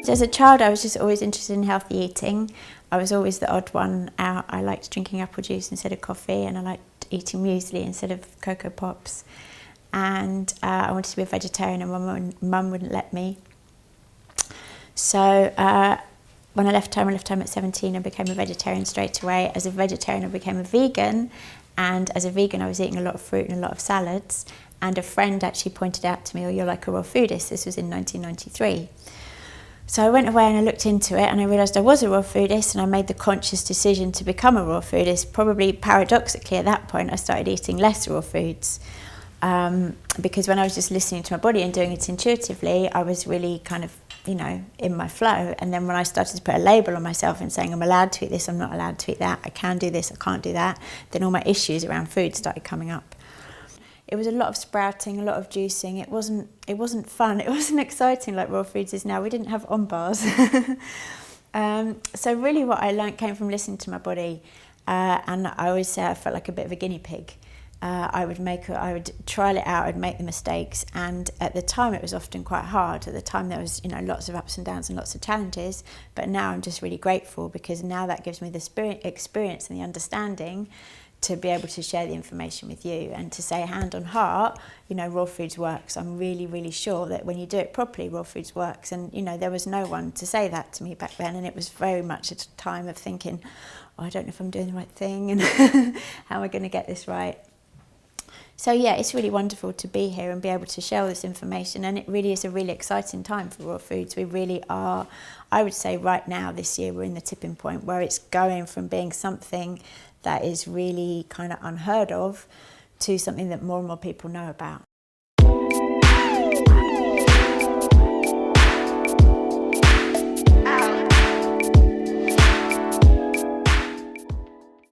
As a child, I was just always interested in healthy eating. I was always the odd one out. I liked drinking apple juice instead of coffee, and I liked eating muesli instead of Cocoa Pops. And I wanted to be a vegetarian, and mum wouldn't let me. So when I left home at 17, I became a vegetarian straight away. As a vegetarian, I became a vegan. And as a vegan, I was eating a lot of fruit and a lot of salads. And a friend actually pointed out to me, oh, you're like a raw foodist. This was in 1993. So I went away and I looked into it, and I realised I was a raw foodist, and I made the conscious decision to become a raw foodist. Probably paradoxically at that point, I started eating less raw foods. Because when I was just listening to my body and doing it intuitively, I was really kind of, in my flow. And then when I started to put a label on myself and saying I'm allowed to eat this, I'm not allowed to eat that, I can do this, I can't do that, then all my issues around food started coming up. It was a lot of sprouting, a lot of juicing. It wasn't fun. It wasn't exciting like raw foods is now. We didn't have on bars. So really what I learned came from listening to my body. And I always say I felt like a bit of a guinea pig. I would trial it out, I'd make the mistakes, and at the time it was often quite hard. At the time there was lots of ups and downs and lots of challenges, but now I'm just really grateful, because now that gives me the experience and the understanding to be able to share the information with you and to say hand on heart, raw foods works. I'm really, really sure that when you do it properly, raw foods works. And, there was no one to say that to me back then. And it was very much at a time of thinking, oh, I don't know if I'm doing the right thing and how am I going to get this right? So yeah, it's really wonderful to be here and be able to share all this information, and it really is a really exciting time for raw foods. We really are, I would say right now, this year, we're in the tipping point where it's going from being something that is really kind of unheard of to something that more and more people know about.